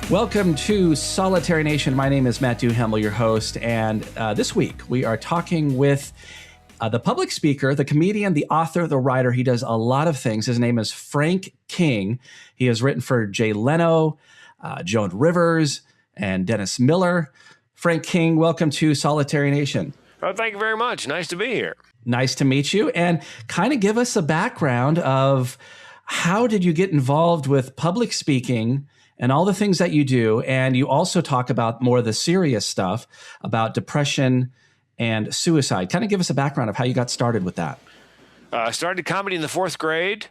Welcome to Solitary Nation. My name is Matt Duhamel, your host, and this week we are talking with the public speaker, the comedian, the author, the writer. He does a lot of things. His name is Frank King. He has written for Jay Leno, Joan Rivers, and Dennis Miller. Frank King, welcome to Solitary Nation. Oh, thank you very much. Nice to be here. Nice to meet you. And kind of give us a background of how did you get involved with public speaking and all the things that you do. And you also talk about more of the serious stuff about depression and suicide. Kind of give us a background of how you got started with that. I started comedy in the fourth grade.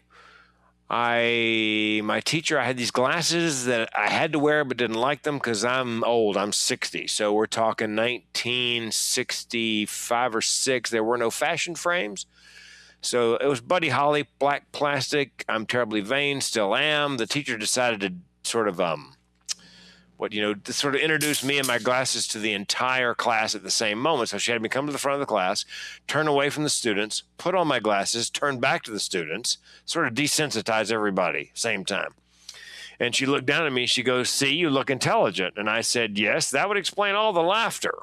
My teacher, I had these glasses that I had to wear but didn't like them because I'm old. I'm 60. So we're talking 1965 or 6. There were no fashion frames. So it was Buddy Holly, black plastic. I'm terribly vain, still am. The teacher decided to sort of introduce me and my glasses to the entire class at the same moment. So she had me come to the front of the class, turn away from the students, put on my glasses, turn back to the students, sort of desensitize everybody same time. And she looked down at me. She goes, "See, you look intelligent." And I said, "Yes, that would explain all the laughter."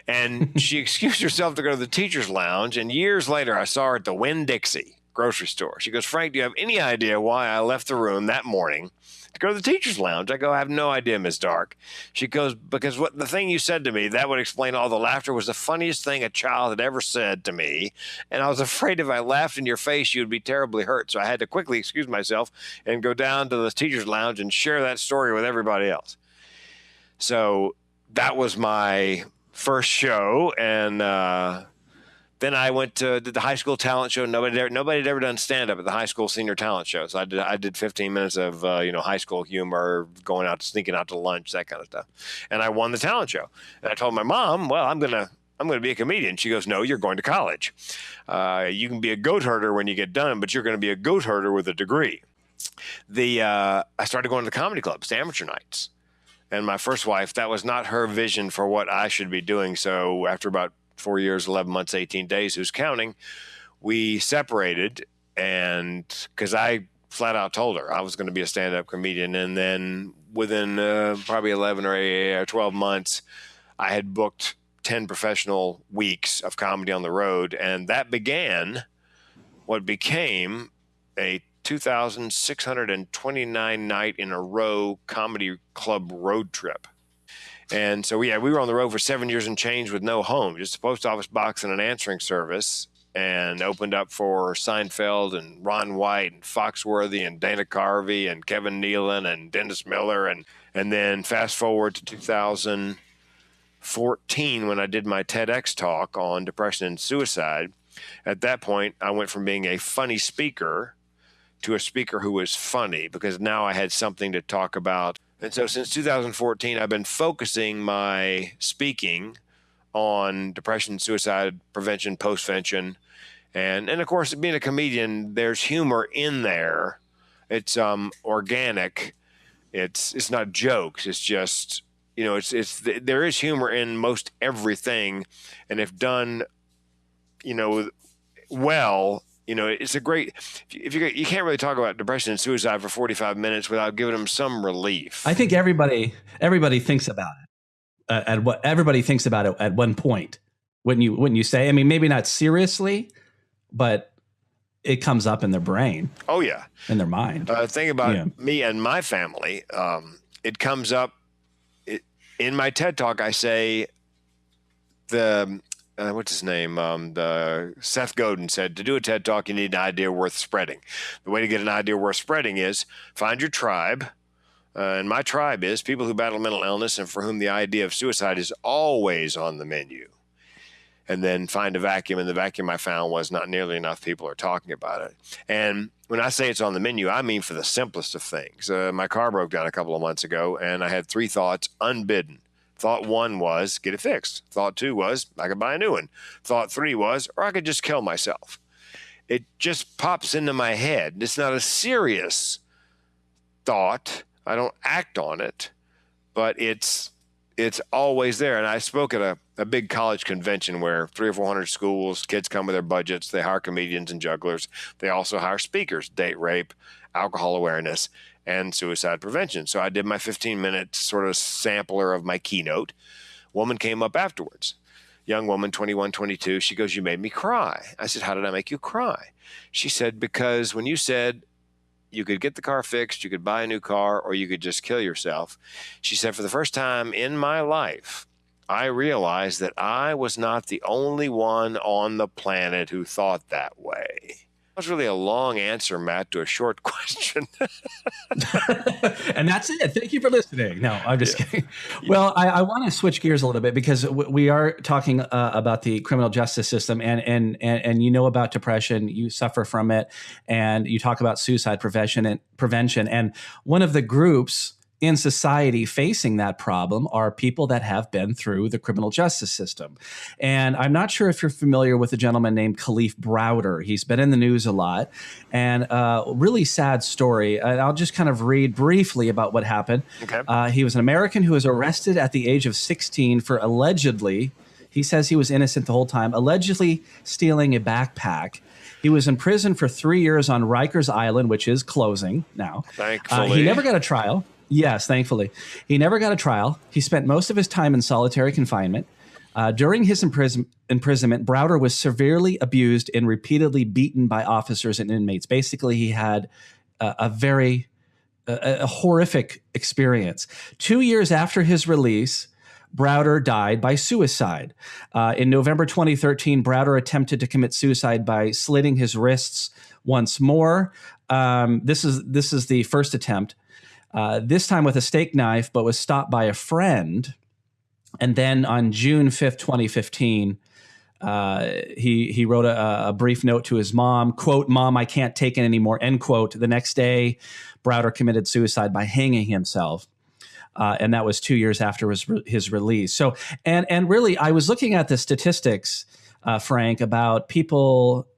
And she excused herself to go to the teacher's lounge. And years later, I saw her at the Winn-Dixie grocery store. She goes, "Frank, do you have any idea why I left the room that morning to go to the teacher's lounge?" I go, "I have no idea, Ms. Dark." She goes, "Because what the thing you said to me, that would explain all the laughter, was the funniest thing a child had ever said to me. And I was afraid if I laughed in your face, you'd be terribly hurt. So I had to quickly excuse myself and go down to the teacher's lounge and share that story with everybody else." So that was my first show. And then I did the high school talent show. Nobody had ever done stand-up at the high school senior talent show. So I did 15 minutes of high school humor, sneaking out to lunch, that kind of stuff. And I won the talent show. And I told my mom, "Well, I'm gonna be a comedian." She goes, "No, you're going to college. You can be a goat herder when you get done, but you're going to be a goat herder with a degree." I started going to the comedy clubs, to amateur nights. And my first wife, that was not her vision for what I should be doing. So after about 4 years, 11 months, 18 days, who's counting, we separated. And because I flat out told her I was going to be a stand-up comedian. And then within probably 11 or 12 months, I had booked 10 professional weeks of comedy on the road. And that began what became a 2,629 night in a row comedy club road trip. And so, we were on the road for 7 years and change with no home, just a post office box and an answering service, and opened up for Seinfeld and Ron White and Foxworthy and Dana Carvey and Kevin Nealon and Dennis Miller. And then fast forward to 2014 when I did my TEDx talk on depression and suicide. At that point, I went from being a funny speaker to a speaker who was funny, because now I had something to talk about. And so since 2014, I've been focusing my speaking on depression, suicide prevention, postvention. And of course, being a comedian, there's humor in there. It's organic. It's not jokes. It's just, there is humor in most everything. And if done, well, it's a great, you can't really talk about depression and suicide for 45 minutes without giving them some relief. I think everybody thinks about it everybody thinks about it at one point. Wouldn't you say? I mean, maybe not seriously, but it comes up in their brain. Oh yeah. In their mind. Think about me and my family. It comes up in my TED talk. I say what's his name? Seth Godin said, to do a TED Talk, you need an idea worth spreading. The way to get an idea worth spreading is find your tribe. And my tribe is people who battle mental illness and for whom the idea of suicide is always on the menu. And then find a vacuum. And the vacuum I found was not nearly enough people are talking about it. And when I say it's on the menu, I mean for the simplest of things. My car broke down a couple of months ago, and I had 3 thoughts unbidden. Thought 1 was, get it fixed. Thought 2 was, I could buy a new one. Thought 3 was, or I could just kill myself. It just pops into my head. It's not a serious thought. I don't act on it, but it's always there. And I spoke at a big college convention where 300 or 400 schools, kids come with their budgets. They hire comedians and jugglers. They also hire speakers, date rape, alcohol awareness. and suicide prevention. So I did my 15-minute sort of sampler of my keynote. Woman came up afterwards. Young woman, 21, 22. She goes, "You made me cry." I said, "How did I make you cry?" She said, "Because when you said you could get the car fixed, you could buy a new car, or you could just kill yourself." She said, "For the first time in my life, I realized that I was not the only one on the planet who thought that way." That was really a long answer, Matt, to a short question. And that's it. Thank you for listening. No, I'm just kidding. Well, I want to switch gears a little bit because we are talking about the criminal justice system, and you know about depression, you suffer from it, and you talk about suicide prevention. And one of the groups in society facing that problem are people that have been through the criminal justice system. And I'm not sure if you're familiar with a gentleman named Khalif Browder. He's been in the news a lot, and really sad story. I'll just kind of read briefly about what happened. Okay. He was an American who was arrested at the age of 16 for allegedly, he says he was innocent the whole time, allegedly stealing a backpack. He was in prison for 3 years on Rikers Island, which is closing now. Thankfully. He never got a trial. Yes, thankfully. He never got a trial. He spent most of his time in solitary confinement. During his imprisonment, Browder was severely abused and repeatedly beaten by officers and inmates. Basically, he had a very horrific experience. 2 years after his release, Browder died by suicide. In November 2013, Browder attempted to commit suicide by slitting his wrists once more. This is the first attempt. This time with a steak knife, but was stopped by a friend. And then on June 5th, 2015, he wrote a brief note to his mom, quote, "Mom, I can't take it anymore," end quote. The next day, Browder committed suicide by hanging himself. And that was 2 years after his release. So, and really, I was looking at the statistics, Frank, about people,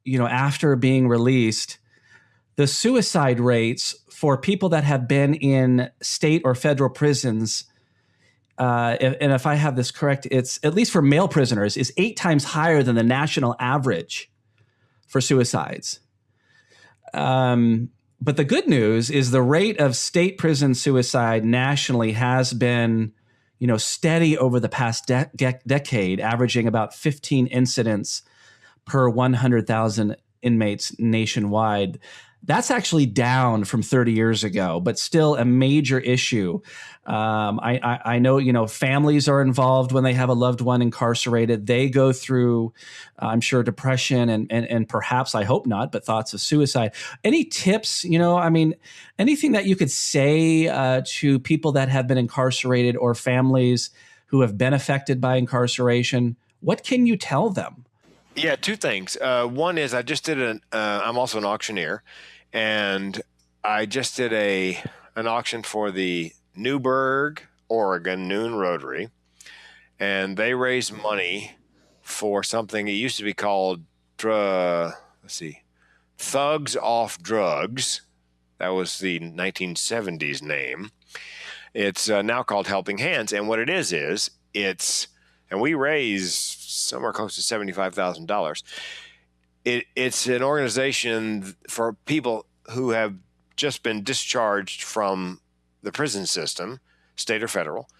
after being released, the suicide rates for people that have been in state or federal prisons, and if I have this correct, it's at least for male prisoners, is 8 times higher than the national average for suicides. But the good news is the rate of state prison suicide nationally has been, steady over the past decade, averaging about 15 incidents per 100,000 inmates nationwide. That's actually down from 30 years ago, but still a major issue. I know, families are involved when they have a loved one incarcerated. They go through, I'm sure, depression and perhaps, I hope not, but thoughts of suicide. Any tips, anything that you could say to people that have been incarcerated or families who have been affected by incarceration? What can you tell them? Yeah, 2 things. One is I just did I'm also an auctioneer, and I just did an auction for the Newburgh, Oregon Noon Rotary, and they raised money for something that used to be called Thugs Off Drugs. That was the 1970s name. It's now called Helping Hands, and what it is and we raise somewhere close to $75,000. It's an organization for people who have just been discharged from the prison system, state or federal,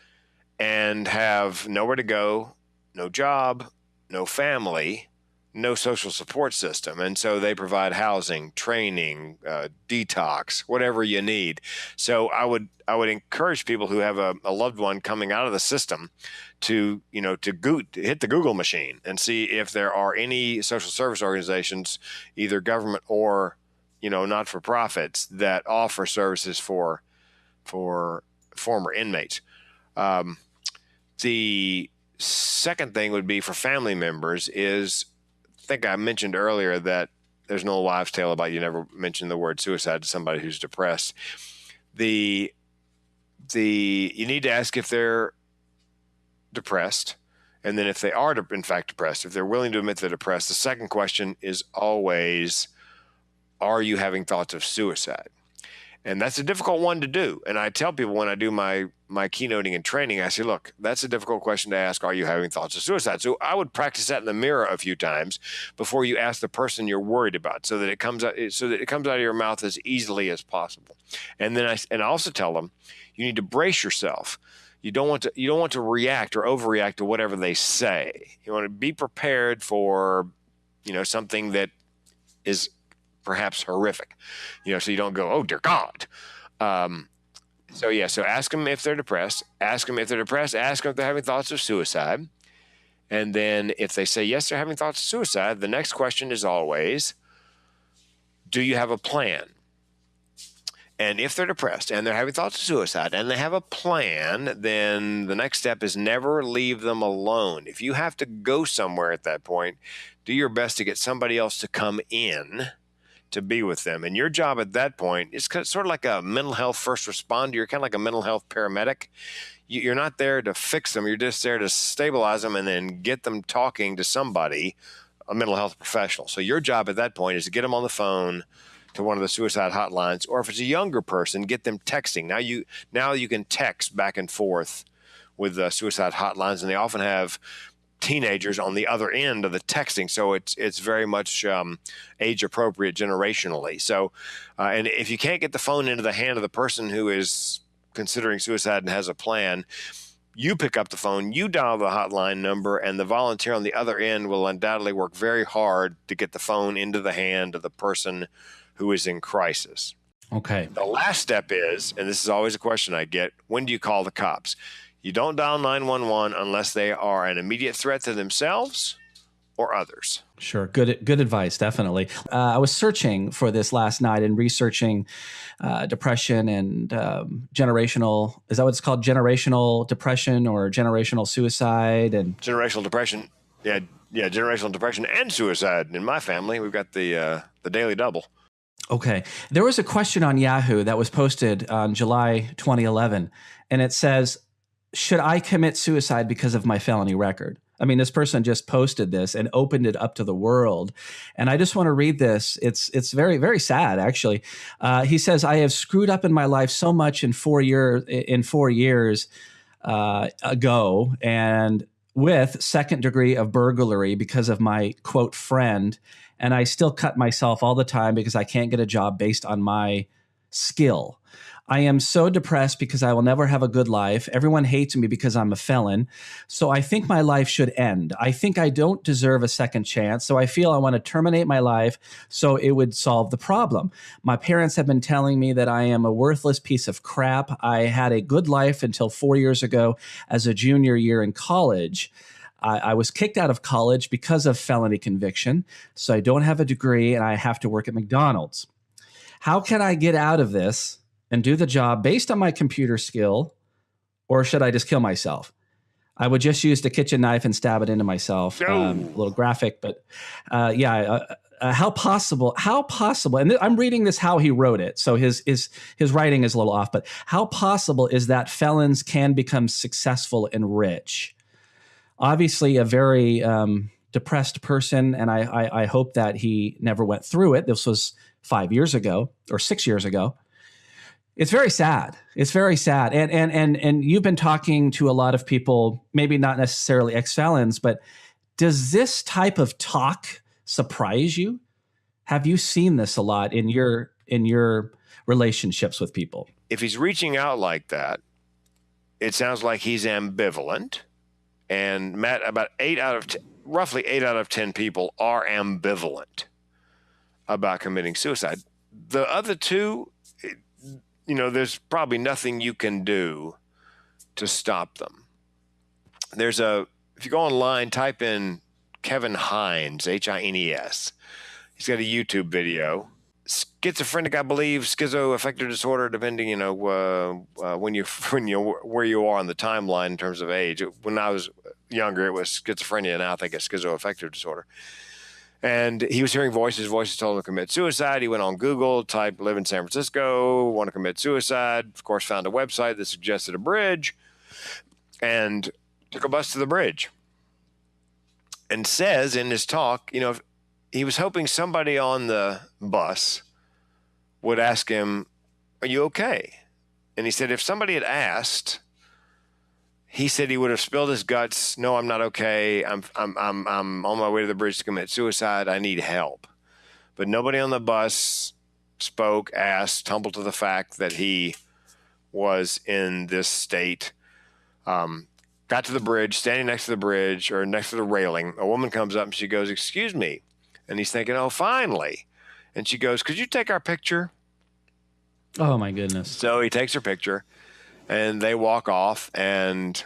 and have nowhere to go, no job, no family, no social support system. And so they provide housing, training, detox, whatever you need. So I would encourage people who have a loved one coming out of the system to hit the Google machine and see if there are any social service organizations, either government or, not-for-profits, that offer services for former inmates. The second thing would be for family members is, I think I mentioned earlier that there's an old wives' tale about you never mention the word suicide to somebody who's depressed. You need to ask if they're depressed, and then if they are in fact depressed, if they're willing to admit they're depressed, the second question is always, are you having thoughts of suicide? And that's a difficult one to do. And I tell people when I do my keynoting and training, I say, look, that's a difficult question to ask. Are you having thoughts of suicide? So I would practice that in the mirror a few times before you ask the person you're worried about, so that it comes out of your mouth as easily as possible. And then I also tell them, you need to brace yourself. You don't want to react or overreact to whatever they say. You want to be prepared for, something that is perhaps horrific, so you don't go, oh, dear God. So ask them if they're depressed. Ask them if they're having thoughts of suicide. And then if they say, yes, they're having thoughts of suicide, the next question is always, do you have a plan? And if they're depressed and they're having thoughts of suicide and they have a plan, then the next step is never leave them alone. If you have to go somewhere at that point, do your best to get somebody else to come in to be with them. And your job at that point is sort of like a mental health first responder. You're kind of like a mental health paramedic. You're not there to fix them. You're just there to stabilize them and then get them talking to somebody, a mental health professional. So your job at that point is to get them on the phone to one of the suicide hotlines, or if it's a younger person, get them texting. Now you can text back and forth with suicide hotlines, and they often have teenagers on the other end of the texting, so it's very much age appropriate generationally. So, and if you can't get the phone into the hand of the person who is considering suicide and has a plan, you pick up the phone, you dial the hotline number, and the volunteer on the other end will undoubtedly work very hard to get the phone into the hand of the person who is in crisis. Okay. The last step is, and this is always a question I get, when do you call the cops? You don't dial 911 unless they are an immediate threat to themselves or others. Sure. Good advice. Definitely. I was searching for this last night and researching depression and generational. Is that what it's called? Generational depression or generational suicide and generational depression. Yeah. Generational depression and suicide. In my family, we've got the daily double. Okay. There was a question on Yahoo that was posted on July 2011, and it says, should I commit suicide because of my felony record? I mean, this person just posted this and opened it up to the world. And I just want to read this. It's very, very sad, actually. He says, I have screwed up in my life so much in 4 years ago, and with second degree of burglary because of my, quote, friend. And I still cut myself all the time because I can't get a job based on my skill. I am so depressed because I will never have a good life. Everyone hates me because I'm a felon. So I think my life should end. I think I don't deserve a second chance. So I feel I want to terminate my life so it would solve the problem. My parents have been telling me that I am a worthless piece of crap. I had a good life until 4 years ago as a junior year in college. I was kicked out of college because of felony conviction. So I don't have a degree and I have to work at McDonald's. How can I get out of this and do the job based on my computer skill, or should I just kill myself? I would just use the kitchen knife and stab it into myself. A little graphic, but how possible? And I'm reading this how he wrote it, so his writing is a little off. But how possible is that felons can become successful and rich? Obviously, a very depressed person, and I hope that he never went through it. This was 5 years ago or 6 years ago. It's very sad. It's very sad. And you've been talking to a lot of people, maybe not necessarily ex-felons, but does this type of talk surprise you? Have you seen this a lot in your relationships with people? If he's reaching out like that, it sounds like he's ambivalent. And Matt, about roughly 8 out of 10 people are ambivalent about committing suicide. The other two, there's probably nothing you can do to stop them. If you go online, type in Kevin Hines, Hines. He's got a YouTube video. Schizophrenic, I believe, schizoaffective disorder, depending, where you are on the timeline in terms of age. When I was younger, it was schizophrenia. Now I think it's schizoaffective disorder. And he was hearing voices. Voices told him to commit suicide. He went on Google, typed live in San Francisco, want to commit suicide. Of course, found a website that suggested a bridge and took a bus to the bridge. And says in his talk, he was hoping somebody on the bus would ask him, are you okay? And he said, if somebody had asked, he said he would have spilled his guts. No, I'm not okay. I'm on my way to the bridge to commit suicide. I need help. But nobody on the bus spoke, asked, tumbled to the fact that he was in this state. Got to the bridge, standing next to the bridge or next to the railing. A woman comes up and she goes, excuse me. And he's thinking, oh, finally. And she goes, could you take our picture? Oh, my goodness. So he takes her picture and they walk off and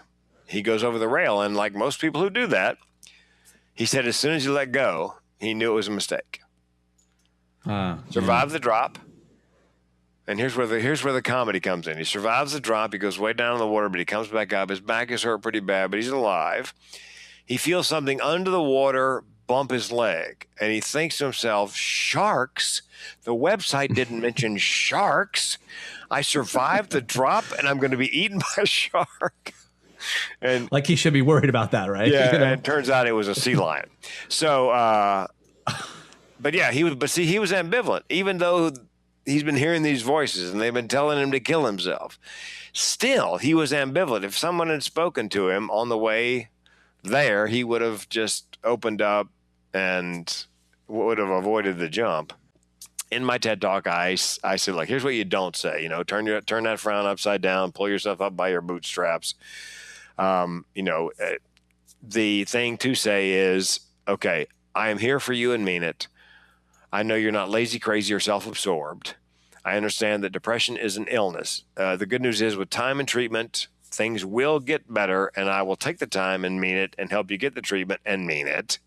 he goes over the rail. And like most people who do that, he said as soon as he let go, he knew it was a mistake. Survived the drop. And here's where the comedy comes in. He survives the drop. He goes way down in the water, but he comes back up. His back is hurt pretty bad, but he's alive. He feels something under the water bump his leg, and he thinks to himself, sharks? The website didn't mention sharks. I survived the drop, and I'm going to be eaten by a shark. And like he should be worried about that, right? Yeah, and it turns out it was a sea lion. So, but yeah, he was ambivalent, even though he's been hearing these voices and they've been telling him to kill himself. Still, he was ambivalent. If someone had spoken to him on the way there, he would have just opened up and would have avoided the jump. In my TED Talk, I said, like, here's what you don't say. You know, turn that frown upside down, pull yourself up by your bootstraps. The thing to say is, okay, I am here for you and mean it. I know you're not lazy, crazy, or self-absorbed. I understand that depression is an illness. The good news is with time and treatment, things will get better, and I will take the time and mean it and help you get the treatment and mean it.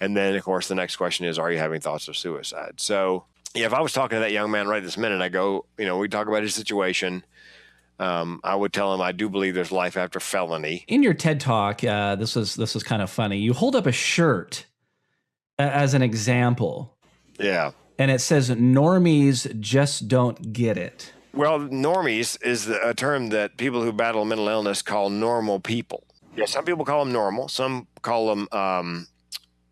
And then, of course, the next question is, are you having thoughts of suicide? So, yeah, if I was talking to that young man right this minute, I go, we talk about his situation. I would tell him I do believe there's life after felony. In your TED Talk, this was kind of funny. You hold up a shirt as an example. Yeah. And it says, normies just don't get it. Well, normies is a term that people who battle mental illness call normal people. Yeah, some people call them normal. Some call them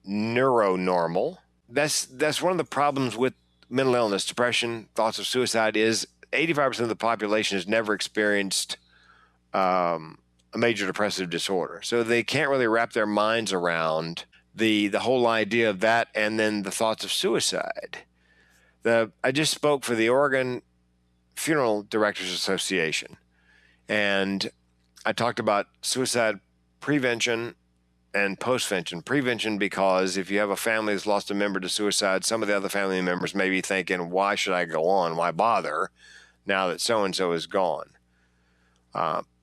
neuronormal. That's one of the problems with mental illness, depression, thoughts of suicide is 85% of the population has never experienced a major depressive disorder. So they can't really wrap their minds around the whole idea of that and then the thoughts of suicide. I just spoke for the Oregon Funeral Directors Association, and I talked about suicide prevention and postvention. Prevention because if you have a family that's lost a member to suicide, some of the other family members may be thinking, why should I go on? Why bother now that so-and-so is gone?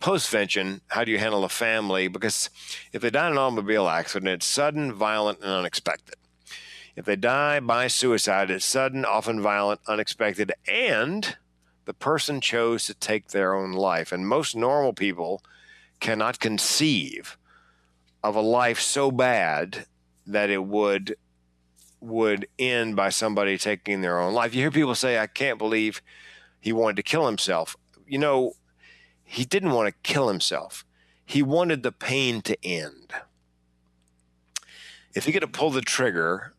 Postvention, how do you handle a family? Because if they die in an automobile accident, it's sudden, violent, and unexpected. If they die by suicide, it's sudden, often violent, unexpected, and the person chose to take their own life. And most normal people cannot conceive of a life so bad that it would end by somebody taking their own life. You hear people say, I can't believe he wanted to kill himself. He didn't want to kill himself. He wanted the pain to end. If he could have pulled the trigger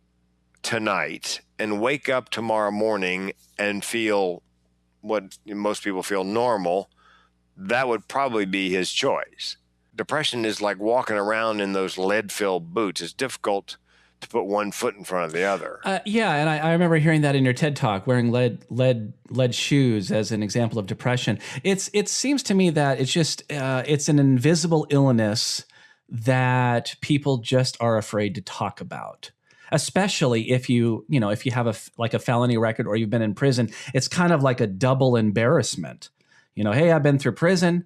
tonight and wake up tomorrow morning and feel what most people feel normal, that would probably be his choice. Depression is like walking around in those lead-filled boots. It's difficult to put one foot in front of the other. Yeah, and I remember hearing that in your TED Talk, wearing lead shoes as an example of depression. It seems to me that it's just it's an invisible illness that people just are afraid to talk about. Especially if you have a felony record or you've been in prison, it's kind of like a double embarrassment. Hey, I've been through prison,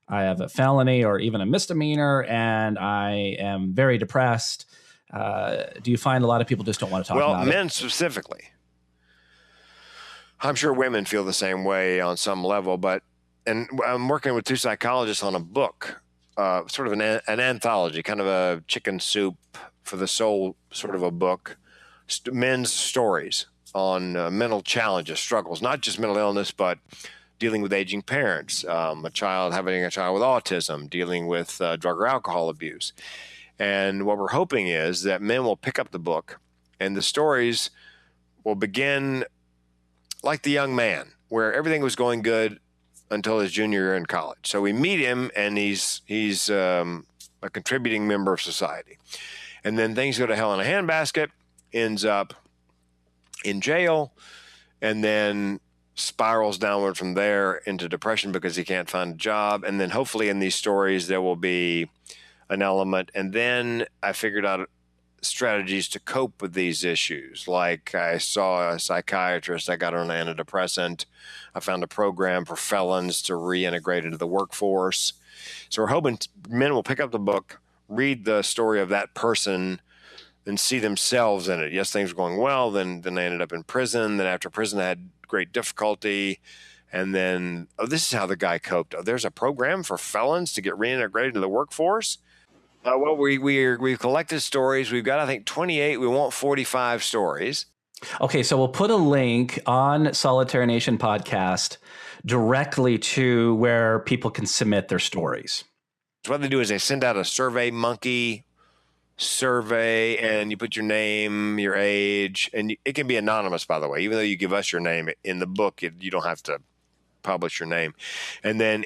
I have a felony or even a misdemeanor, and I am very depressed. Do you find a lot of people just don't want to talk about it? Well, men specifically. I'm sure women feel the same way on some level, and I'm working with two psychologists on a book, sort of an anthology, kind of a chicken soup for the soul sort of a book, men's stories on mental challenges, struggles, not just mental illness, but dealing with aging parents, having a child with autism, dealing with drug or alcohol abuse. And what we're hoping is that men will pick up the book and the stories will begin like the young man, where everything was going good until his junior year in college. So we meet him, and he's a contributing member of society. And then things go to hell in a handbasket, ends up in jail, and then spirals downward from there into depression because he can't find a job. And then hopefully in these stories, there will be an element. And then I figured out strategies to cope with these issues. Like I saw a psychiatrist, I got on an antidepressant. I found a program for felons to reintegrate into the workforce. So we're hoping men will pick up the book, read the story of that person, and see themselves in it. Yes, things were going well. Then they ended up in prison. Then after prison, I had great difficulty. And then, this is how the guy coped. There's a program for felons to get reintegrated into the workforce. Well, we've collected stories. We've got, I think, 28. We want 45 stories. Okay, so we'll put a link on Solitary Nation podcast directly to where people can submit their stories. So what they do is they send out a survey monkey survey, and you put your name, your age, and it can be anonymous, by the way. Even though you give us your name in the book, you don't have to publish your name. And then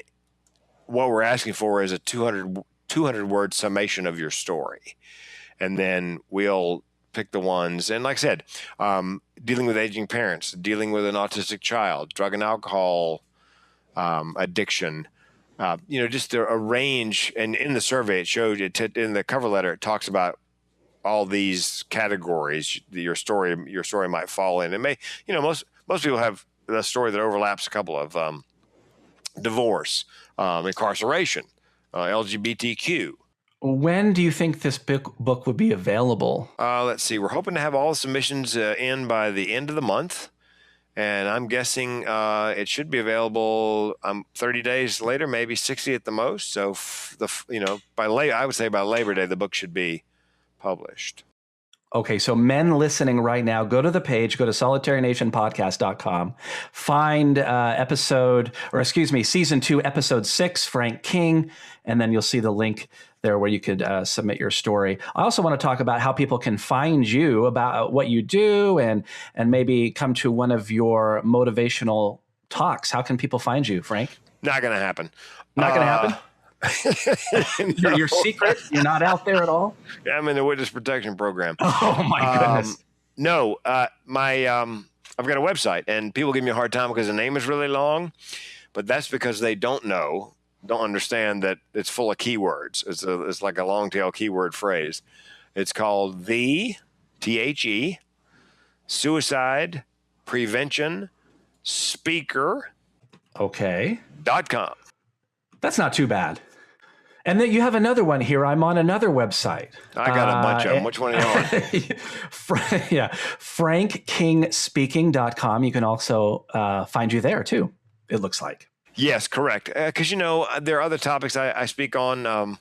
what we're asking for is a 200-word summation of your story. And then we'll pick the ones. And like I said, dealing with aging parents, dealing with an autistic child, drug and alcohol addiction, just a range. And in the survey, it showed it in the cover letter, it talks about all these categories your story might fall in. It may, most people have a story that overlaps a couple of divorce, incarceration, LGBTQ. When do you think this book would be available? Let's see. We're hoping to have all the submissions in by the end of the month. And I'm guessing it should be available 30 days later, maybe 60 at the most. So, I would say by Labor Day, the book should be published. Okay, so men listening right now, go to the page, go to solitarynationpodcast.com, find season 2, episode 6, Frank King, and then you'll see the link there where you could submit your story. I also want to talk about how people can find you, about what you do, and maybe come to one of your motivational talks. How can people find you, Frank? Not going to happen. Not going to happen? No. You're secret? You're not out there at all? Yeah, I'm in the witness protection program. Oh, my goodness. No, I've got a website, and people give me a hard time because the name is really long, but that's because they don't understand that it's full of keywords. It's like a long tail keyword phrase. It's called the THE Suicide Prevention Speaker. Okay. .com. That's not too bad. And then you have another one here. I'm on another website. I got a bunch of them. Which one are you on? frankkingspeaking.com. You can also find you there too, it looks like. Yes, correct. Because, there are other topics I speak on.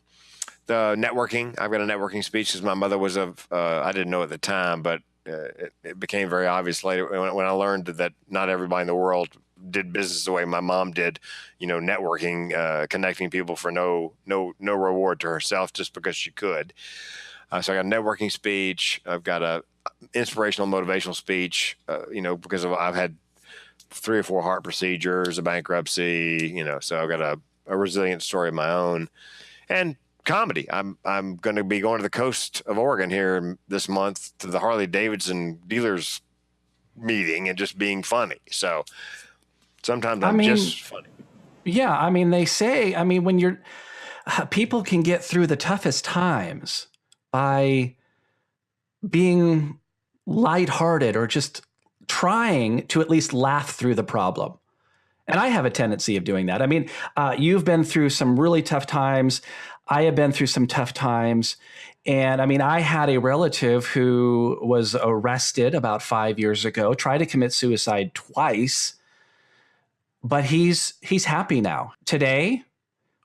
The networking. I've got a networking speech because my mother was I didn't know at the time, but it became very obvious later when I learned that not everybody in the world did business the way my mom did, networking, connecting people for no reward to herself just because she could. So I got a networking speech. I've got a inspirational, motivational speech, because I've had 3 or 4 heart procedures, a bankruptcy, so I've got a resilient story of my own, and comedy. I'm going to be going to the coast of Oregon here this month to the Harley Davidson dealers meeting and just being funny. So sometimes I'm just funny. Yeah. They say, when people can get through the toughest times by being lighthearted or just trying to at least laugh through the problem. And I have a tendency of doing that. You've been through some really tough times. I have been through some tough times. And I had a relative who was arrested about 5 years ago, tried to commit suicide twice, but he's happy now. Today,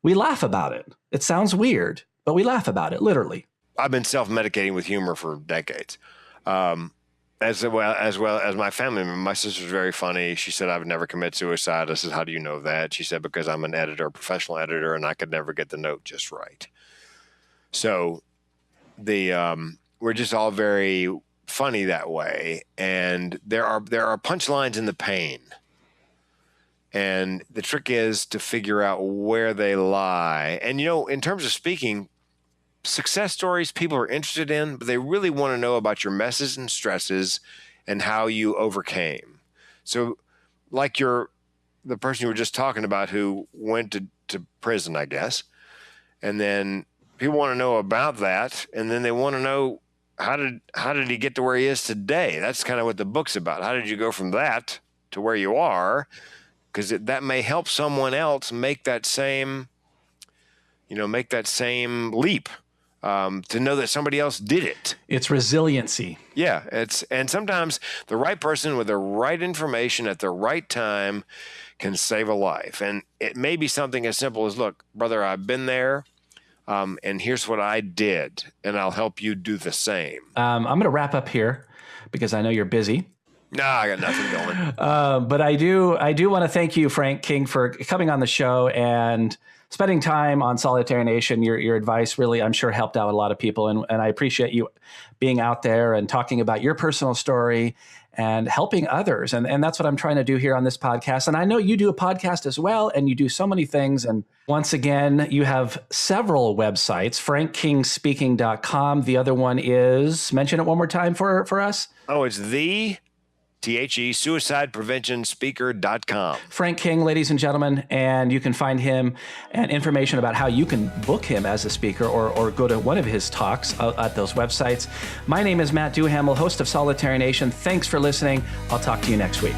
we laugh about it. It sounds weird, but we laugh about it, literally. I've been self-medicating with humor for decades. As well as my family member. My sister's very funny. She said, I would never commit suicide. I said, how do you know that? She said, because I'm an editor, a professional editor, and I could never get the note just right. So we're just all very funny that way. And there are punchlines in the pain. And the trick is to figure out where they lie. And, in terms of speaking, success stories people are interested in, but they really want to know about your messes and stresses and how you overcame. So like the person you were just talking about who went to prison, I guess, and then people want to know about that. And then they want to know, how did he get to where he is today? That's kind of what the book's about. How did you go from that to where you are? Because that may help someone else make that same leap, to know that somebody else did it. It's resiliency. Yeah, and sometimes the right person with the right information at the right time can save a life. And it may be something as simple as, look, brother, I've been there, and here's what I did, and I'll help you do the same. I'm going to wrap up here because I know you're busy. No, I got nothing going. But I do want to thank you, Frank King, for coming on the show and spending time on Solitary Nation. Your advice really, I'm sure, helped out a lot of people. And I appreciate you being out there and talking about your personal story and helping others. And that's what I'm trying to do here on this podcast. And I know you do a podcast as well, and you do so many things. And once again, you have several websites, frankkingspeaking.com. The other one is, mention it one more time for us. Oh, it's suicidepreventionspeaker.com. Frank King, ladies and gentlemen, and you can find him and information about how you can book him as a speaker or go to one of his talks at those websites. My name is Matt Duhamel, host of Solitary Nation. Thanks for listening. I'll talk to you next week.